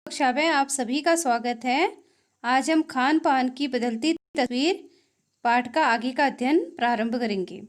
कक्षा में आप सभी का स्वागत है। आज हम खान पान की बदलती तस्वीर पाठ का आगे का अध्ययन प्रारंभ करेंगे।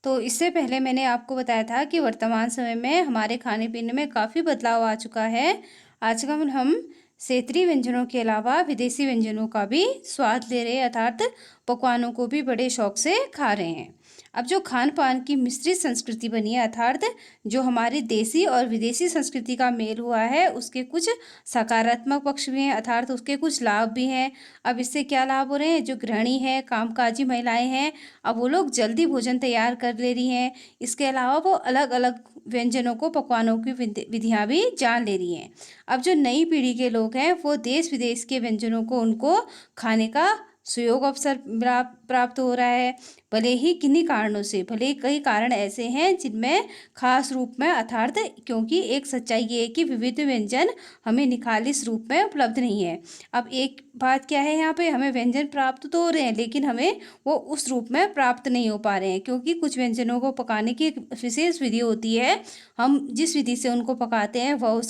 तो इससे पहले मैंने आपको बताया था कि वर्तमान समय में हमारे खाने पीने में काफ़ी बदलाव आ चुका है। आजकल हम क्षेत्रीय व्यंजनों के अलावा विदेशी व्यंजनों का भी स्वाद ले रहे हैं, अर्थात पकवानों को भी बड़े शौक से खा रहे हैं। अब जो खान पान की मिश्रित संस्कृति बनी है, अर्थात जो हमारी देसी और विदेशी संस्कृति का मेल हुआ है, उसके कुछ सकारात्मक पक्ष भी हैं, अर्थात उसके कुछ लाभ भी हैं। अब इससे क्या लाभ हो रहे हैं? जो गृहिणी है, कामकाजी महिलाएं हैं, अब वो लोग जल्दी भोजन तैयार कर ले रही हैं। इसके अलावा वो अलग अलग व्यंजनों को, पकवानों की विधियां भी जान ले रही हैं। अब जो नई पीढ़ी के लोग हैं, वो देश विदेश के व्यंजनों को उनको खाने का सुयोग अवसर प्राप्त हो रहा है। भले ही किन्हीं कारणों से, भले ही कई कारण ऐसे हैं जिनमें खास रूप में, अर्थात क्योंकि एक सच्चाई ये है कि विविध व्यंजन हमें निखालिस रूप में उपलब्ध नहीं है। अब एक बात क्या है, यहाँ पे हमें व्यंजन प्राप्त तो हो रहे हैं, लेकिन हमें वो उस रूप में प्राप्त नहीं हो पा रहे हैं, क्योंकि कुछ व्यंजनों को पकाने की एक विशेष विधि होती है। हम जिस विधि से उनको पकाते हैं वह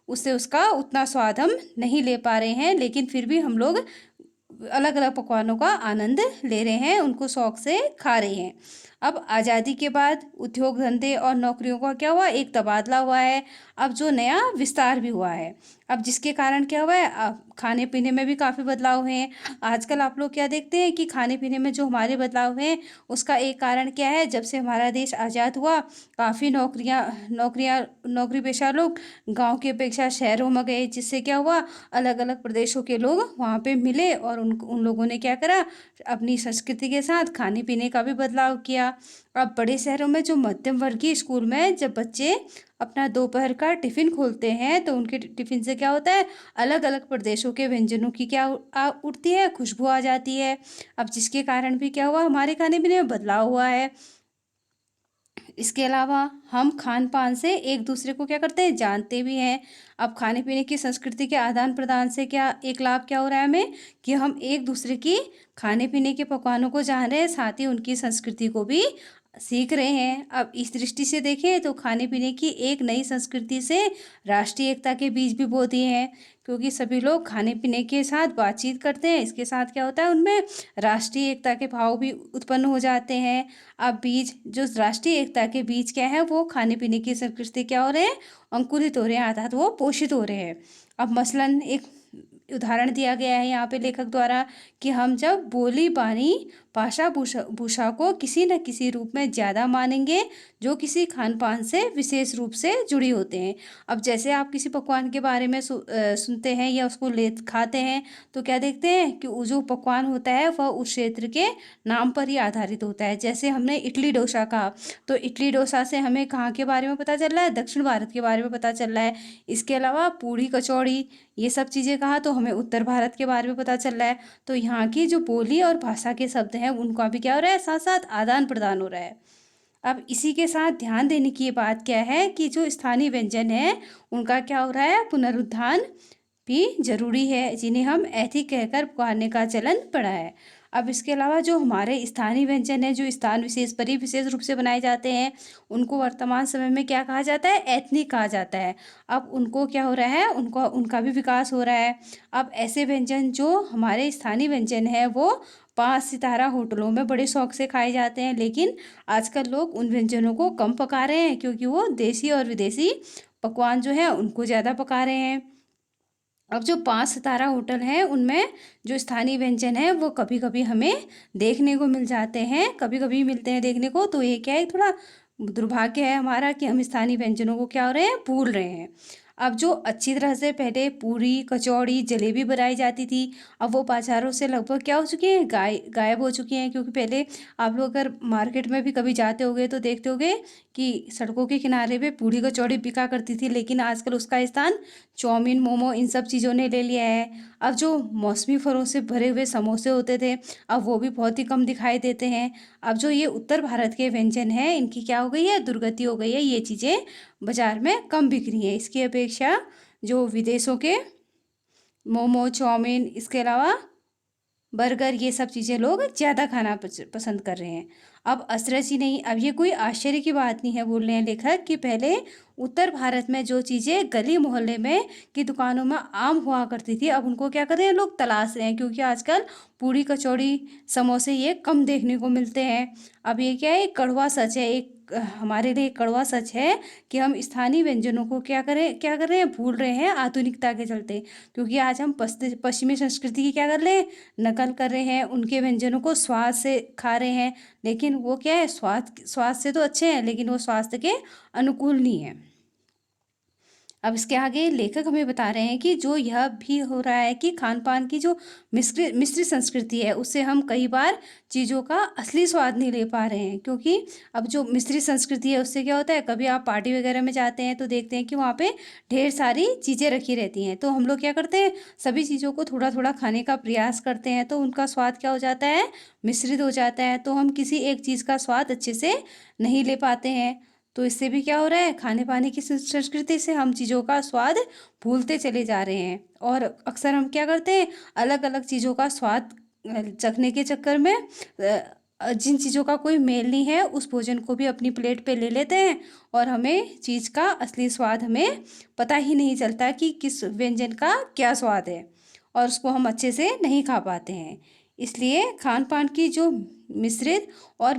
उससे उसका उतना स्वाद हम नहीं ले पा रहे हैं, लेकिन फिर भी हम लोग अलग अलग पकवानों का आनंद ले रहे हैं, उनको शौक से खा रहे हैं। अब आज़ादी के बाद उद्योग धंधे और नौकरियों का क्या हुआ, एक तबादला हुआ है। अब जो नया विस्तार भी हुआ है, अब जिसके कारण क्या हुआ है, अब खाने पीने में भी काफ़ी बदलाव हुए हैं। आजकल आप लोग क्या देखते हैं कि खाने पीने में जो हमारे बदलाव हैं, उसका एक कारण क्या है, जब से हमारा देश आज़ाद हुआ, काफ़ी नौकरी पेशा लोग गांव की अपेक्षा शहरों में गए, जिससे क्या हुआ, अलग अलग प्रदेशों के लोग वहाँ पे मिले और उन लोगों ने क्या करा, अपनी संस्कृति के साथ खाने पीने का भी बदलाव किया। अब बड़े शहरों में जो मध्यम वर्गीय स्कूल में जब बच्चे अपना दोपहर का टिफिन खोलते हैं, तो उनके टिफिन से क्या होता है, अलग अलग प्रदेशों के व्यंजनों की क्या उठती है, खुशबू आ जाती है। अब जिसके कारण भी क्या हुआ, हमारे खाने पीने में बदलाव हुआ है। इसके अलावा हम खान पान से एक दूसरे को क्या करते हैं, जानते भी हैं। अब खाने पीने की संस्कृति के आदान प्रदान से क्या एक लाभ क्या हो रहा है हमें, कि हम एक दूसरे की खाने पीने के पकवानों को जान रहे हैं, साथ ही उनकी संस्कृति को भी सीख रहे हैं। अब इस दृष्टि से देखें तो खाने पीने की एक नई संस्कृति से राष्ट्रीय एकता के बीज भी बो दिए हैं, क्योंकि सभी लोग खाने पीने के साथ बातचीत करते हैं। इसके साथ क्या होता है, उनमें राष्ट्रीय एकता के भाव भी उत्पन्न हो जाते हैं। अब बीज, जो राष्ट्रीय एकता के बीज क्या है, वो खाने पीने की संस्कृति क्या हो रहे हैं, अंकुरित हो रहे हैं, अर्थात वो पोषित हो रहे हैं। अब मसलन एक उदाहरण दिया गया है यहाँ पे लेखक द्वारा, कि हम जब बोली बानी भाषा भूषा को किसी न किसी रूप में ज़्यादा मानेंगे, जो किसी खान पान से विशेष रूप से जुड़ी होते हैं। अब जैसे आप किसी पकवान के बारे में सुनते हैं या उसको ले खाते हैं, तो क्या देखते हैं कि वो जो पकवान होता है वह उस क्षेत्र के नाम पर ही आधारित होता है। जैसे हमने इडली डोसा कहा, तो इडली डोसा से हमें कहाँ के बारे में पता चल रहा है, दक्षिण भारत के बारे में पता चल रहा है। इसके अलावा पूड़ी कचौड़ी ये सब चीज़ें कहा तो हमें उत्तर भारत के बारे में पता चल रहा है। तो यहाँ की जो बोली और भाषा के शब्द हैं, उनका भी क्या हो रहा है, साथ साथ आदान प्रदान हो रहा है। अब इसी के साथ ध्यान देने की ये बात क्या है, कि जो स्थानीय व्यंजन है उनका क्या हो रहा है, पुनरुत्थान भी जरूरी है, जिन्हें हम ऐथी कहकर पुकारने का चलन पड़ा है। अब इसके अलावा जो हमारे स्थानीय व्यंजन है, जो स्थान विशेष पर ही विशेष रूप से बनाए जाते हैं, उनको वर्तमान समय में क्या कहा जाता है, एथनिक कहा जाता है। अब उनको क्या हो रहा है, उनका भी विकास हो रहा है। अब ऐसे व्यंजन जो हमारे स्थानीय व्यंजन है, वो 5 सितारा होटलों में बड़े शौक से खाए जाते हैं, लेकिन आजकल लोग उन व्यंजनों को कम पका रहे हैं, क्योंकि वो देसी और विदेशी पकवान जो है उनको ज़्यादा पका रहे हैं। अब जो 5 सितारा होटल हैं, उनमें जो स्थानीय व्यंजन है वो कभी कभी हमें देखने को मिल जाते हैं, कभी कभी मिलते हैं देखने को। तो ये क्या है, थोड़ा दुर्भाग्य है हमारा कि हम स्थानीय व्यंजनों को क्या हो रहे हैं, भूल रहे हैं। अब जो अच्छी तरह से पहले पूरी कचौड़ी जलेबी बनाई जाती थी, अब वो बाज़ारों से लगभग क्या हो चुकी हैं, गायब हो चुकी हैं। क्योंकि पहले आप लोग अगर मार्केट में भी कभी जाते होगे तो देखते होगे कि सड़कों के किनारे पे पूरी कचौड़ी बिका करती थी, लेकिन आजकल उसका स्थान चाउमीन, मोमो, इन सब चीज़ों ने ले लिया है। अब जो मौसमी फलों से भरे हुए समोसे होते थे, अब वो भी बहुत ही कम दिखाई देते हैं। अब जो ये उत्तर भारत के व्यंजन हैं, इनकी क्या हो गई है, दुर्गति हो गई है, ये चीज़ें बाजार में कम बिक रही हैं। इसकी अपेक्षा जो विदेशों के मोमो, चाउमीन, इसके अलावा बर्गर ये सब चीज़ें लोग ज़्यादा खाना पसंद कर रहे हैं। अब अचरज ही नहीं, अब ये कोई आश्चर्य की बात नहीं है, बोल रहे हैं लेखक, कि पहले उत्तर भारत में जो चीज़ें गली मोहल्ले में की दुकानों में आम हुआ करती थी, अब उनको क्या कर रहे हैं लोग तलाश रहे हैं, क्योंकि आजकल पूड़ी कचौड़ी समोसे ये कम देखने को मिलते हैं। अब ये क्या है, एक कड़वा सच है, एक हमारे लिए कड़वा सच है कि हम स्थानीय व्यंजनों को क्या कर रहे हैं, भूल रहे हैं आधुनिकता के चलते। क्योंकि आज हम पश्चिमी संस्कृति की क्या कर रहे हैं, नकल कर रहे हैं, उनके व्यंजनों को स्वाद से खा रहे हैं, लेकिन वो क्या है, स्वाद से तो अच्छे हैं लेकिन वो स्वास्थ्य के अनुकूल नहीं है। अब इसके आगे लेखक हमें बता रहे हैं कि जो यह भी हो रहा है कि खान पान की जो मिश्रित संस्कृति है, उससे हम कई बार चीज़ों का असली स्वाद नहीं ले पा रहे हैं। क्योंकि अब जो मिश्रित संस्कृति है उससे क्या होता है, कभी आप पार्टी वगैरह में जाते हैं तो देखते हैं कि वहाँ पे ढेर सारी चीज़ें रखी रहती हैं, तो हम लोग क्या करते हैं, सभी चीज़ों को थोड़ा थोड़ा खाने का प्रयास करते हैं, तो उनका स्वाद क्या हो जाता है, मिश्रित हो जाता है, तो हम किसी एक चीज़ का स्वाद अच्छे से नहीं ले पाते हैं। तो इससे भी क्या हो रहा है, खाने पाने की संस्कृति से हम चीज़ों का स्वाद भूलते चले जा रहे हैं, और अक्सर हम क्या करते हैं, अलग अलग चीज़ों का स्वाद चखने के चक्कर में जिन चीज़ों का कोई मेल नहीं है उस भोजन को भी अपनी प्लेट पे ले लेते हैं, और हमें चीज़ का असली स्वाद हमें पता ही नहीं चलता कि किस व्यंजन का क्या स्वाद है, और उसको हम अच्छे से नहीं खा पाते हैं। इसलिए खान पान की मिश्रित और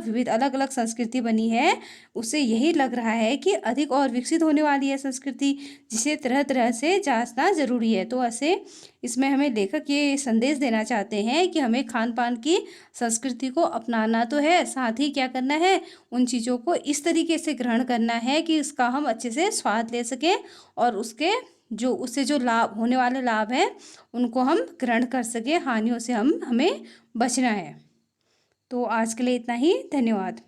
विविध अलग अलग संस्कृति बनी है, उससे यही लग रहा है कि अधिक और विकसित होने वाली है संस्कृति, जिसे तरह तरह से जांचना जरूरी है। तो ऐसे इसमें हमें लेखक ये संदेश देना चाहते हैं कि हमें खान पान की संस्कृति को अपनाना तो है, साथ ही क्या करना है, उन चीज़ों को इस तरीके से ग्रहण करना है कि उसका हम अच्छे से स्वाद ले सकें, और उससे जो लाभ होने वाले लाभ हैं उनको हम ग्रहण कर सकें, हानियों से हमें बचना है। तो आज के लिए इतना ही, धन्यवाद।